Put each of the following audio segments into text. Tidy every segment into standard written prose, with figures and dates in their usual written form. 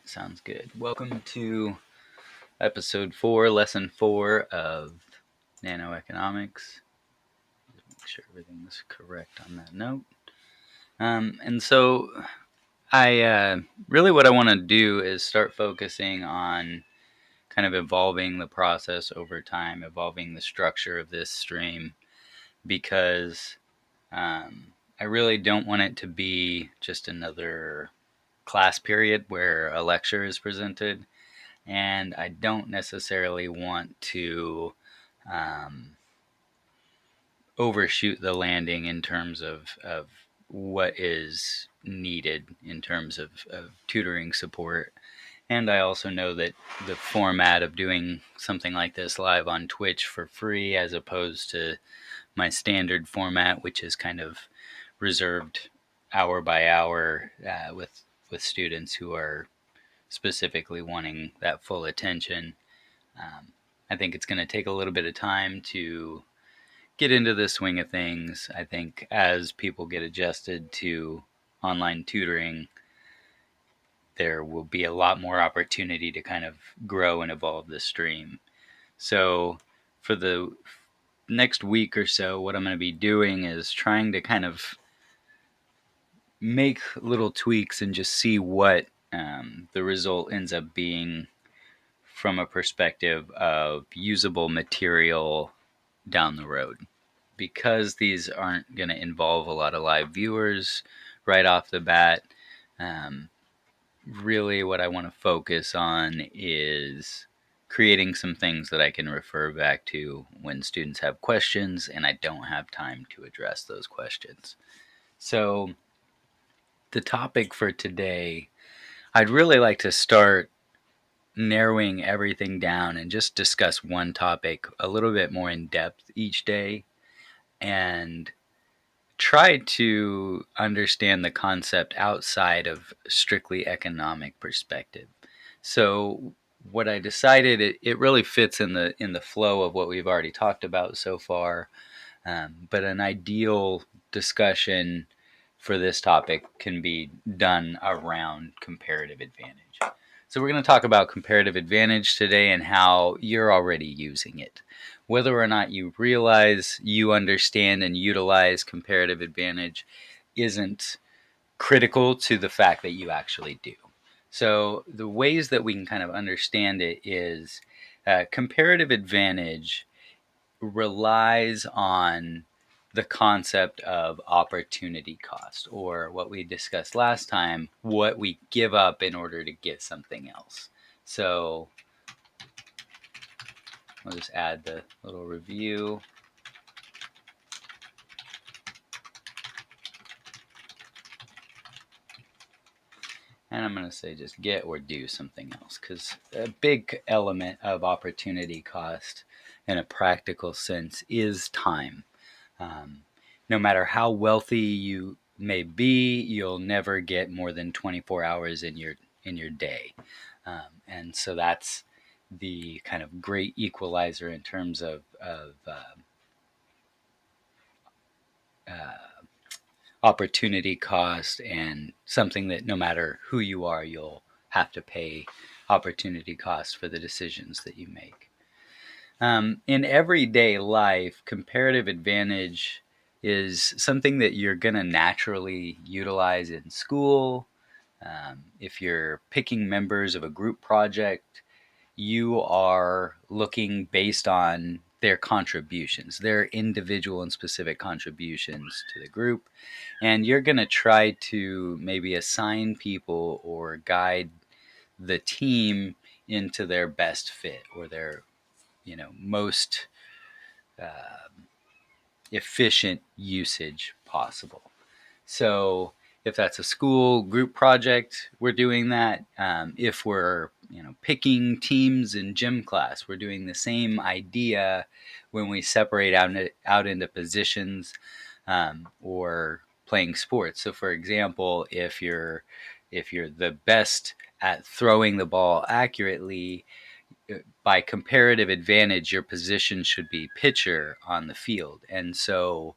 Sounds good. Welcome to episode 4, lesson 4 of nanoeconomics. Make sure everything's correct on that note. And so I really what I want to do is start focusing on kind of evolving the process over time, evolving the structure of this stream, because I really don't want it to be just another class period where a lecture is presented. And I don't necessarily want to overshoot the landing in terms of what is needed in terms of tutoring support. And I also know that the format of doing something like this live on Twitch for free, as opposed to my standard format, which is kind of reserved hour by hour with students who are specifically wanting that full attention. I think it's going to take a little bit of time to get into the swing of things. I think as people get adjusted to online tutoring, there will be a lot more opportunity to kind of grow and evolve the stream. So for the next week or so, what I'm going to be doing is trying to kind of make little tweaks and just see what the result ends up being from a perspective of usable material down the road. Because these aren't going to involve a lot of live viewers right off the bat, really what I want to focus on is creating some things that I can refer back to when students have questions and I don't have time to address those questions. So the topic for today, I'd really like to start narrowing everything down and just discuss one topic a little bit more in depth each day and try to understand the concept outside of strictly economic perspective. So what I decided, it really fits in the flow of what we've already talked about so far. But an ideal discussion for this topic can be done around comparative advantage. So we're going to talk about comparative advantage today and how you're already using it. Whether or not you realize you understand and utilize comparative advantage isn't critical to the fact that you actually do. So the ways that we can kind of understand it is comparative advantage relies on the concept of opportunity cost, or what we discussed last time, what we give up in order to get something else. So I'll just add the little review. And I'm going to say just get or do something else, because a big element of opportunity cost in a practical sense is time. No matter how wealthy you may be, you'll never get more than 24 hours in your day. And so that's the kind of great equalizer in terms of opportunity cost, and something that no matter who you are, you'll have to pay opportunity cost for the decisions that you make. In everyday life, comparative advantage is something that you're going to naturally utilize in school. If you're picking members of a group project, you are looking based on their contributions, their individual and specific contributions to the group. And you're going to try to maybe assign people or guide the team into their best fit, or their most efficient usage possible. So if that's a school group project, we're doing that. If we're picking teams in gym class, we're doing the same idea when we separate out into positions, or playing sports. So for example, if you're the best at throwing the ball accurately, by comparative advantage, your position should be pitcher on the field. And so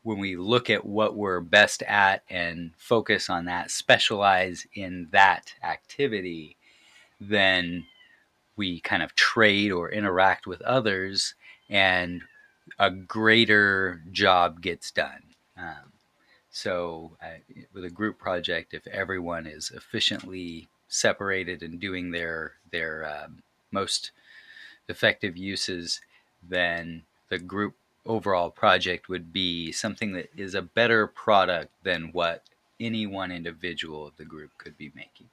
When we look at what we're best at and focus on that, specialize in that activity, then we kind of trade or interact with others, and a greater job gets done. So, with a group project, if everyone is efficiently separated and doing their most effective uses, then the group overall project would be something that is a better product than what any one individual of the group could be making.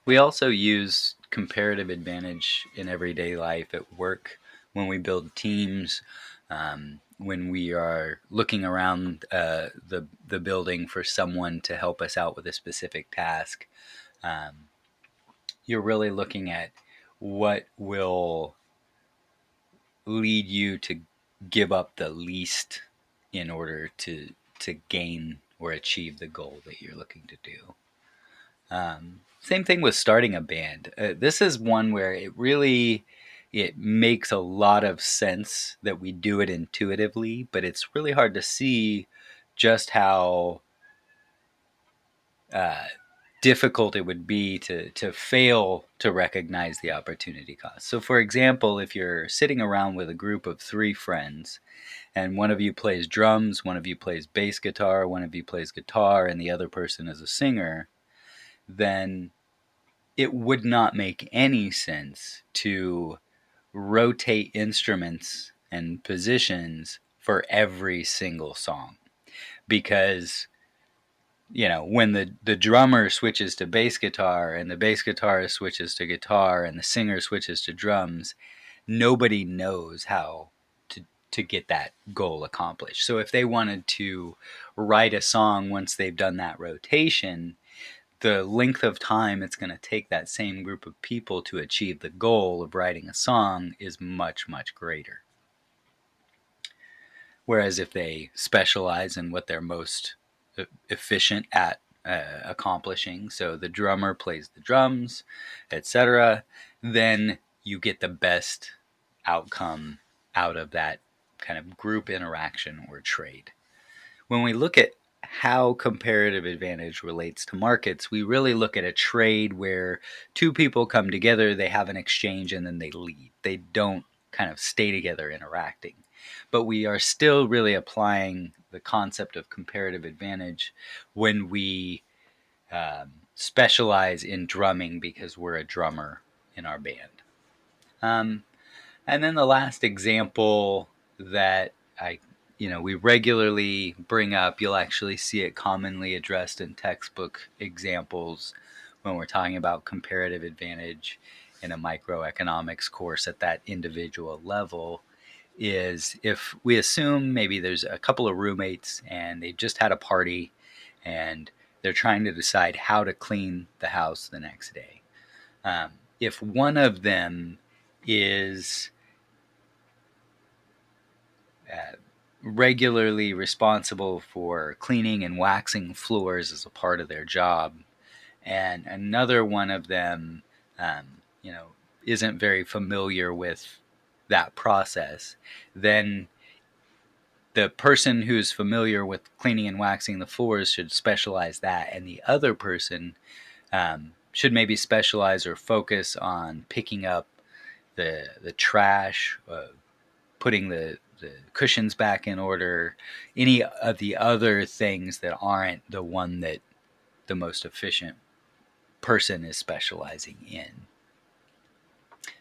We also use comparative advantage in everyday life at work when we build teams, when we are looking around the building for someone to help us out with a specific task. Um, you're really looking at what will lead you to give up the least in order to gain or achieve the goal that you're looking to do. Same thing with starting a band. This is one where it makes a lot of sense that we do it intuitively, but it's really hard to see just how uh, difficult it would be to fail to recognize the opportunity cost. So, for example, if you're sitting around with a group of 3 friends, and one of you plays drums, one of you plays bass guitar, one of you plays guitar, and the other person is a singer, then it would not make any sense to rotate instruments and positions for every single song, because when the drummer switches to bass guitar and the bass guitarist switches to guitar and the singer switches to drums, nobody knows how to get that goal accomplished. So if they wanted to write a song once they've done that rotation, the length of time it's going to take that same group of people to achieve the goal of writing a song is much, much greater. Whereas if they specialize in what they're most efficient at accomplishing, so the drummer plays the drums, etc., then you get the best outcome out of that kind of group interaction or trade. When we look at how comparative advantage relates to markets, we really look at a trade where 2 people come together, they have an exchange, and then they leave. They don't kind of stay together interacting. But we are still really applying the concept of comparative advantage when we specialize in drumming because we're a drummer in our band. And then the last example that we regularly bring up, you'll actually see it commonly addressed in textbook examples when we're talking about comparative advantage in a microeconomics course at that individual level, is if we assume maybe there's a couple of roommates and they've just had a party and they're trying to decide how to clean the house the next day. If one of them is regularly responsible for cleaning and waxing floors as a part of their job, and another one of them, um, you know, isn't very familiar with that process, then the person who's familiar with cleaning and waxing the floors should specialize that, and the other person should maybe specialize or focus on picking up the trash, putting the cushions back in order, any of the other things that aren't the one that the most efficient person is specializing in.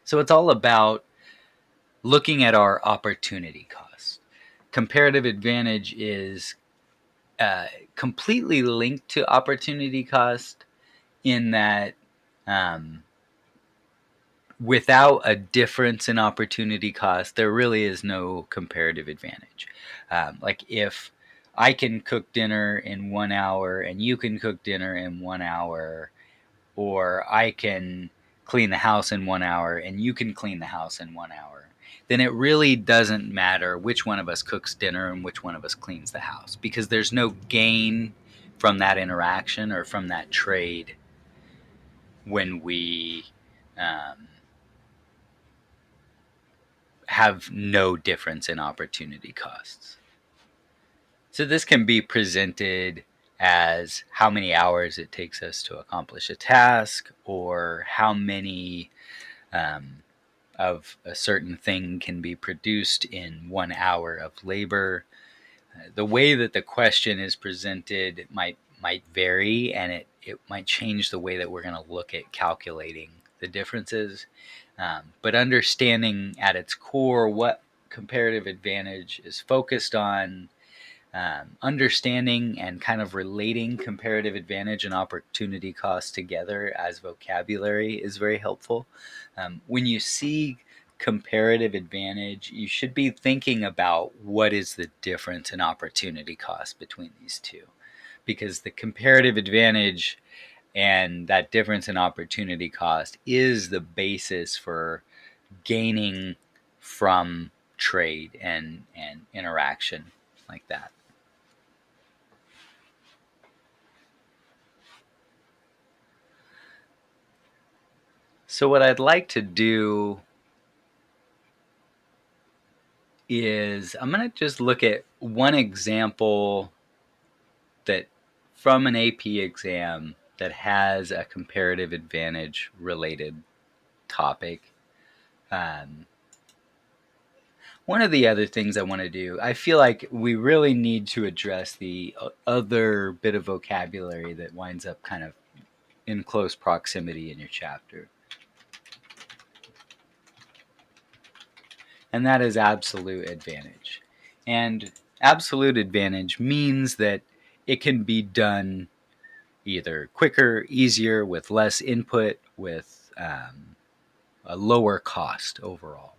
So it's all about looking at our opportunity cost. Comparative advantage is completely linked to opportunity cost in that without a difference in opportunity cost, there really is no comparative advantage. Like if I can cook dinner in 1 hour and you can cook dinner in 1 hour, or I can clean the house in 1 hour and you can clean the house in 1 hour, then it really doesn't matter which one of us cooks dinner and which one of us cleans the house, because there's no gain from that interaction or from that trade when we um, have no difference in opportunity costs. So this can be presented as how many hours it takes us to accomplish a task, or how many of a certain thing can be produced in 1 hour of labor. The way that the question is presented might vary, and it might change the way that we're going to look at calculating the differences. But understanding at its core what comparative advantage is focused on, understanding and kind of relating comparative advantage and opportunity cost together as vocabulary is very helpful. When you see comparative advantage, you should be thinking about what is the difference in opportunity cost between these two, because the comparative advantage and that difference in opportunity cost is the basis for gaining from trade and interaction like that. So what I'd like to do is I'm going to just look at one example that from an AP exam that has a comparative advantage related topic. One of the other things I want to do, I feel like we really need to address the other bit of vocabulary that winds up kind of in close proximity in your chapter. And that is absolute advantage. And absolute advantage means that it can be done either quicker, easier, with less input, with a lower cost overall.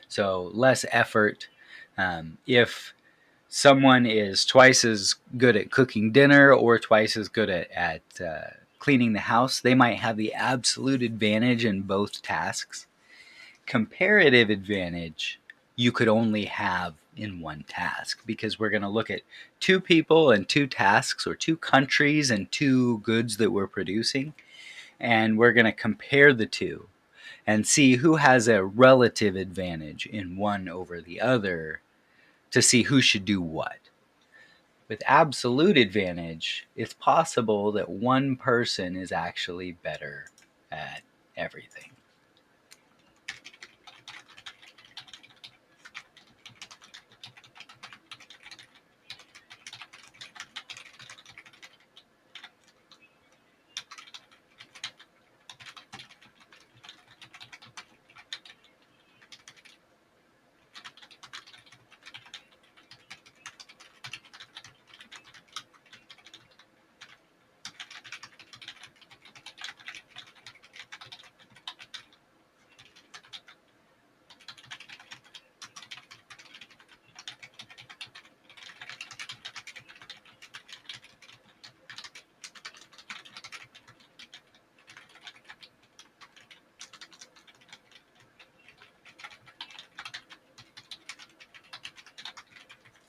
So less effort. If someone is twice as good at cooking dinner or twice as good at cleaning the house, they might have the absolute advantage in both tasks. Comparative advantage you could only have in one task, because we're going to look at two people and two tasks, or two countries and two goods that we're producing, and we're going to compare the two and see who has a relative advantage in one over the other to see who should do what. With absolute advantage, it's possible that one person is actually better at everything.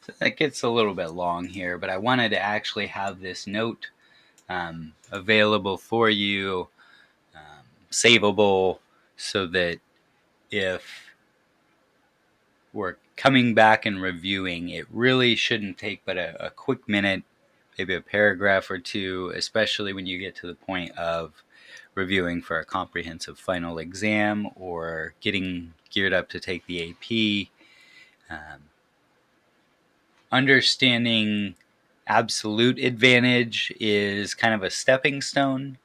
So that gets a little bit long here, but I wanted to actually have this note available for you, savable, so that if we're coming back and reviewing, it really shouldn't take but a quick minute, maybe a paragraph or two, especially when you get to the point of reviewing for a comprehensive final exam or getting geared up to take the AP. Understanding absolute advantage is kind of a stepping stone,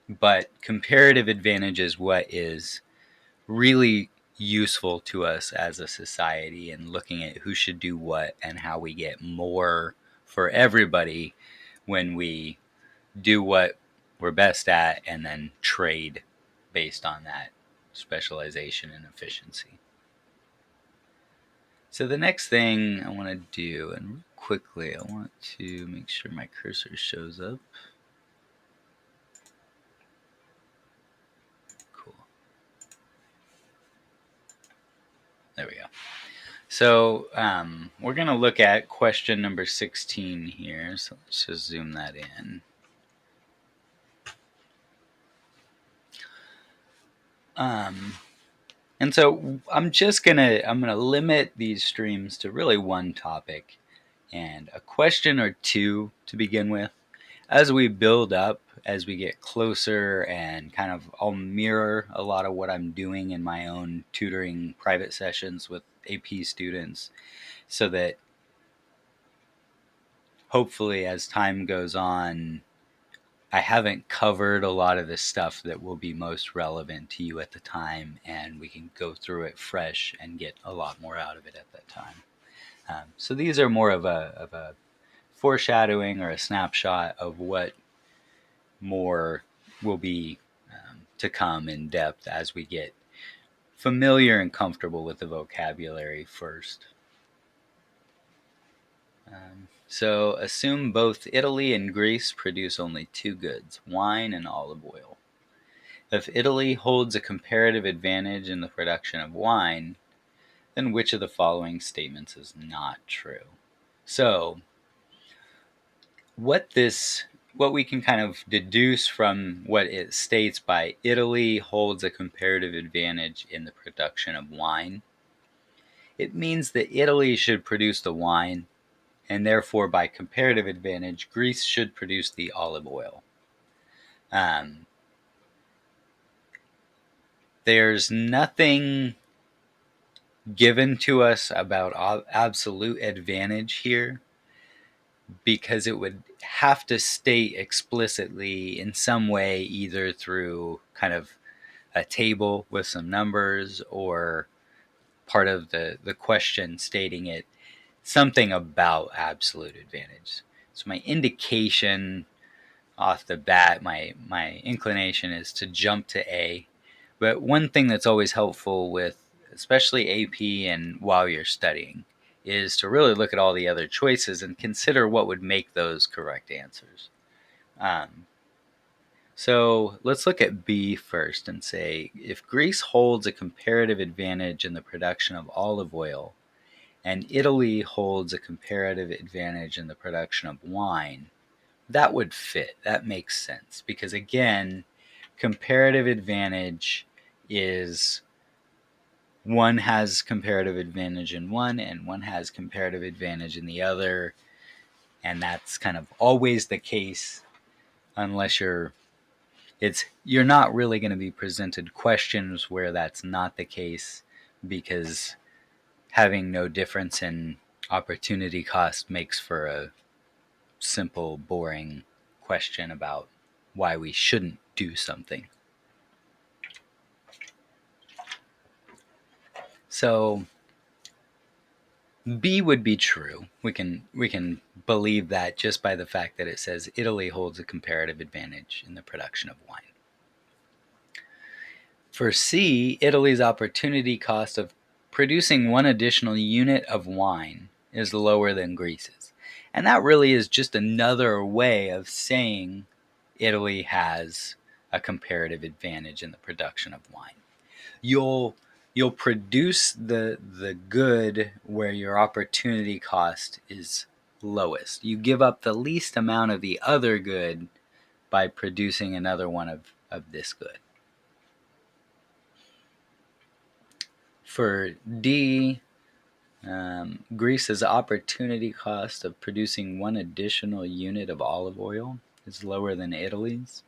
but comparative advantage is what is really useful to us as a society, and looking at who should do what and how we get more for everybody when we do what we're best at and then trade based on that specialization and efficiency. So the next thing I want to do, and quickly, I want to make sure my cursor shows up. Cool. There we go. So we're going to look at question number 16 here. So let's just zoom that in. And so I'm gonna limit these streams to really one topic and a question or two to begin with. As we build up, as we get closer, and kind of I'll mirror a lot of what I'm doing in my own tutoring private sessions with AP students, so that hopefully as time goes on, I haven't covered a lot of the stuff that will be most relevant to you at the time, and we can go through it fresh and get a lot more out of it at that time. So these are more of a foreshadowing or a snapshot of what more will be to come in depth as we get familiar and comfortable with the vocabulary first. So assume both Italy and Greece produce only two goods, wine and olive oil. If Italy holds a comparative advantage in the production of wine, then which of the following statements is not true? So what we can kind of deduce from what it states by Italy holds a comparative advantage in the production of wine, it means that Italy should produce the wine, and therefore by comparative advantage, Greece should produce the olive oil. There's nothing given to us about absolute advantage here, because it would have to state explicitly in some way, either through kind of a table with some numbers or part of the question stating it, something about absolute advantage. So my indication off the bat, my inclination is to jump to A. But one thing that's always helpful with especially AP and while you're studying is to really look at all the other choices and consider what would make those correct answers. So let's look at B first and say, if Greece holds a comparative advantage in the production of olive oil and Italy holds a comparative advantage in the production of wine, that would fit. That makes sense, because again, comparative advantage is one has comparative advantage in one and one has comparative advantage in the other, and that's kind of always the case unless you're not really going to be presented questions where that's not the case, because having no difference in opportunity cost makes for a simple, boring question about why we shouldn't do something. So B would be true. We can believe that just by the fact that it says Italy holds a comparative advantage in the production of wine. For C, Italy's opportunity cost of producing one additional unit of wine is lower than Greece's. And that really is just another way of saying Italy has a comparative advantage in the production of wine. You'll produce the good where your opportunity cost is lowest. You give up the least amount of the other good by producing another one of this good. For D, Greece's opportunity cost of producing one additional unit of olive oil is lower than Italy's.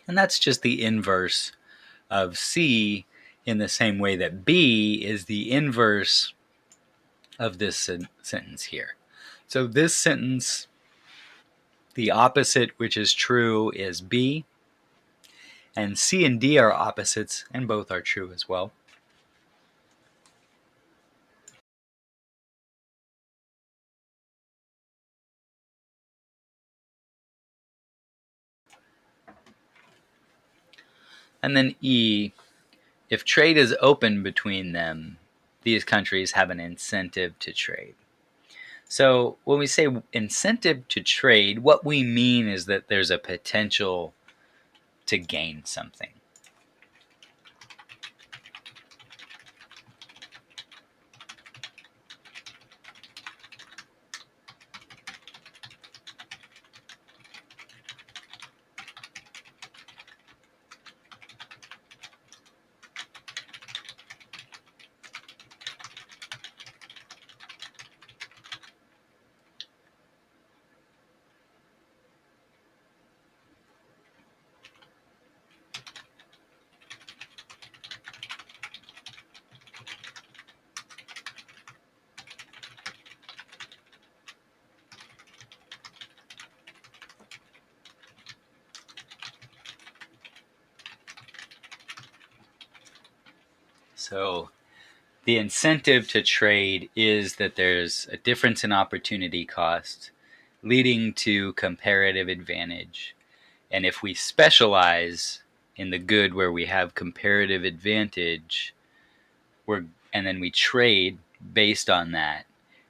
And that's just the inverse of C, in the same way that B is the inverse of this sentence here. So this sentence, the opposite, which is true, is B. And C and D are opposites, and both are true as well. And then E, if trade is open between them, these countries have an incentive to trade. So when we say incentive to trade, what we mean is that there's a potential to gain something. So the incentive to trade is that there's a difference in opportunity cost leading to comparative advantage. And if we specialize in the good where we have comparative advantage, and then we trade based on that,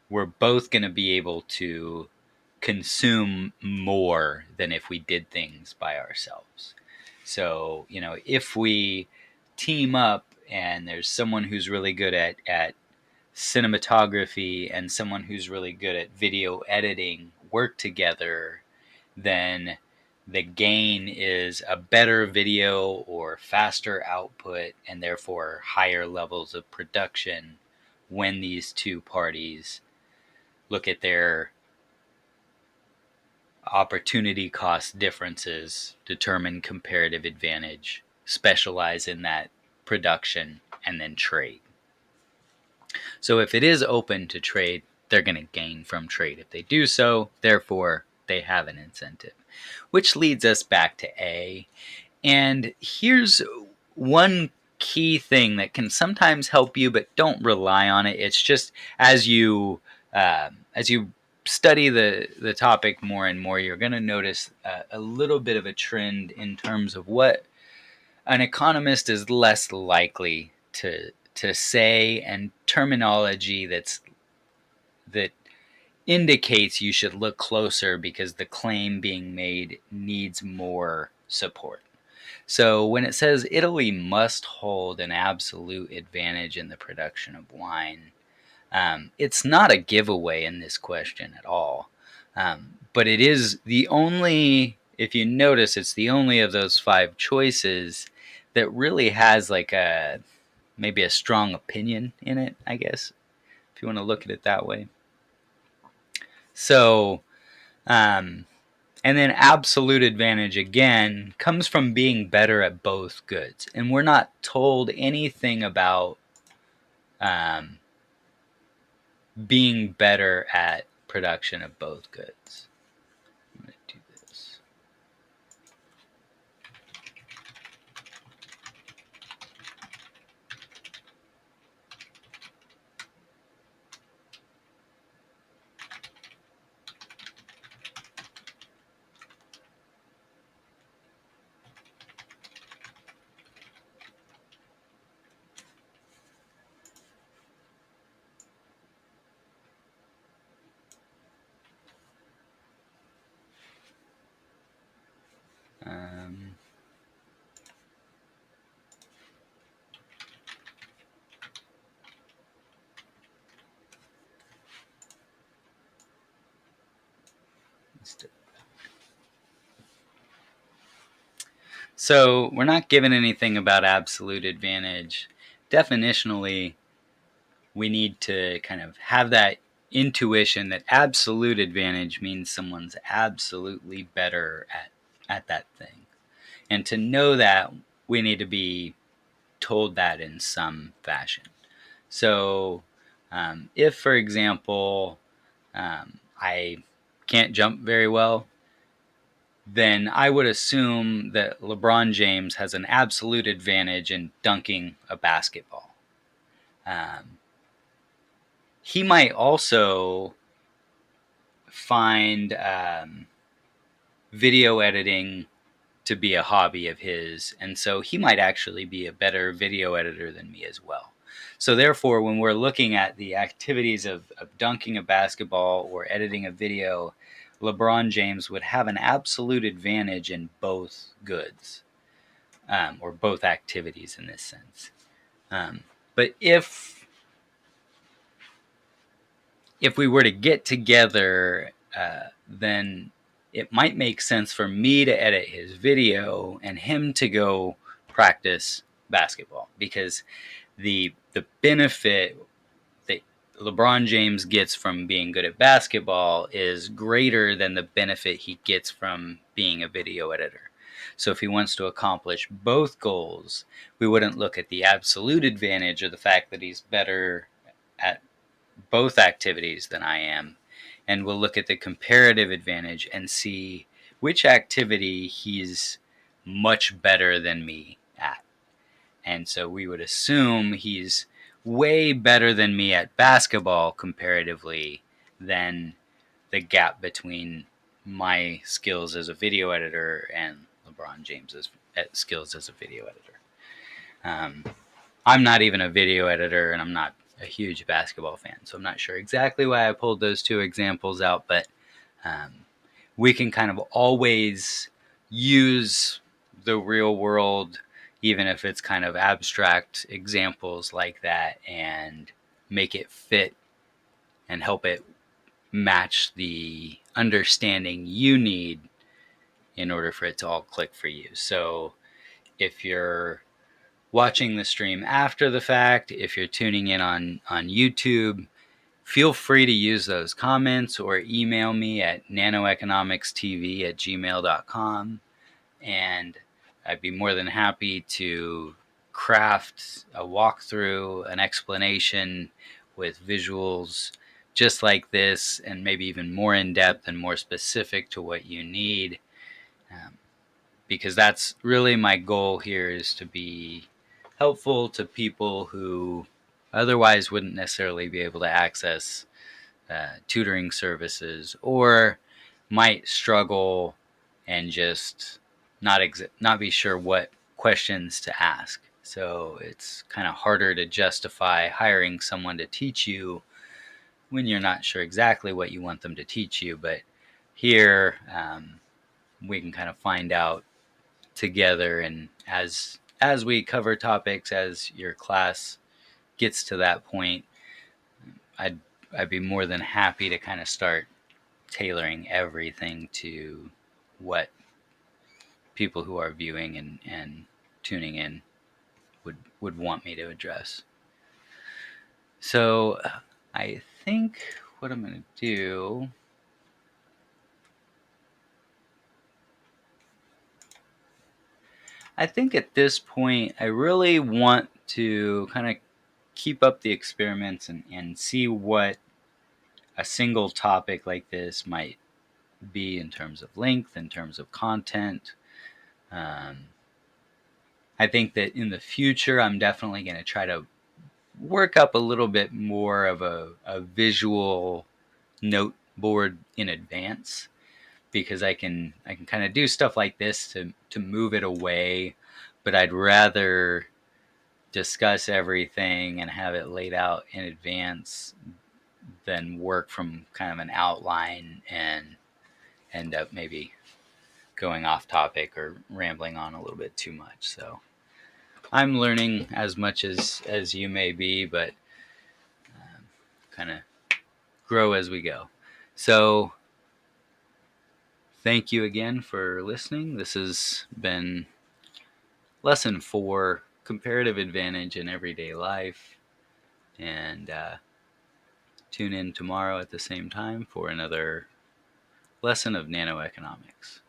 we're both going to be able to consume more than if we did things by ourselves. So, if we team up and there's someone who's really good at cinematography and someone who's really good at video editing work together, then the gain is a better video or faster output and therefore higher levels of production when these two parties look at their opportunity cost differences, determine comparative advantage, specialize in that production, and then trade. So if it is open to trade, they're going to gain from trade. If they do so, therefore, they have an incentive. Which leads us back to A. And here's one key thing that can sometimes help you, but don't rely on it. It's just as you study the topic more and more, you're going to notice a little bit of a trend in terms of what an economist is less likely to say, and terminology that indicates you should look closer because the claim being made needs more support. So when it says Italy must hold an absolute advantage in the production of wine, it's not a giveaway in this question at all. But it is the only, if you notice, it's the only of those five choices that really has like maybe a strong opinion in it, I guess, if you want to look at it that way. So, and then absolute advantage, again, comes from being better at both goods. And we're not told anything about being better at production of both goods. I'm going to do this. So we're not given anything about absolute advantage. Definitionally, we need to kind of have that intuition that absolute advantage means someone's absolutely better at that thing. And to know that, we need to be told that in some fashion. So if, for example, I can't jump very well, then I would assume that LeBron James has an absolute advantage in dunking a basketball. He might also find video editing to be a hobby of his, and so he might actually be a better video editor than me as well. So therefore, when we're looking at the activities of dunking a basketball or editing a video, LeBron James would have an absolute advantage in both goods, or both activities in this sense. But if we were to get together, then it might make sense for me to edit his video and him to go practice basketball, because the benefit that LeBron James gets from being good at basketball is greater than the benefit he gets from being a video editor. So if he wants to accomplish both goals, we wouldn't look at the absolute advantage of the fact that he's better at both activities than I am, and we'll look at the comparative advantage and see which activity he's much better than me at. And so we would assume he's way better than me at basketball comparatively than the gap between my skills as a video editor and LeBron James's skills as a video editor. I'm not even a video editor, and I'm not a huge basketball fan, so I'm not sure exactly why I pulled those two examples out, but we can kind of always use the real world, even if it's kind of abstract examples like that, and make it fit and help it match the understanding you need in order for it to all click for you. So if you're watching the stream after the fact, if you're tuning in on YouTube, feel free to use those comments or email me at nanoeconomicstv@gmail.com, and I'd be more than happy to craft a walkthrough, an explanation with visuals just like this, and maybe even more in depth and more specific to what you need, because that's really my goal here, is to be helpful to people who otherwise wouldn't necessarily be able to access tutoring services, or might struggle and just not be sure what questions to ask. So it's kind of harder to justify hiring someone to teach you when you're not sure exactly what you want them to teach you. But here we can kind of find out together, and as we cover topics, as your class gets to that point, I'd be more than happy to kind of start tailoring everything to what people who are viewing and tuning in would want me to address. So I think what I'm going to do, I think at this point, I really want to kind of keep up the experiments and see what a single topic like this might be in terms of length, in terms of content. I think that in the future, I'm definitely going to try to work up a little bit more of a visual note board in advance, because I can kind of do stuff like this to move it away, but I'd rather discuss everything and have it laid out in advance than work from kind of an outline and end up maybe going off topic or rambling on a little bit too much. So I'm learning as much as you may be, but kind of grow as we go. So thank you again for listening. This has been lesson 4, Comparative Advantage in Everyday Life. And tune in tomorrow at the same time for another lesson of nanoeconomics.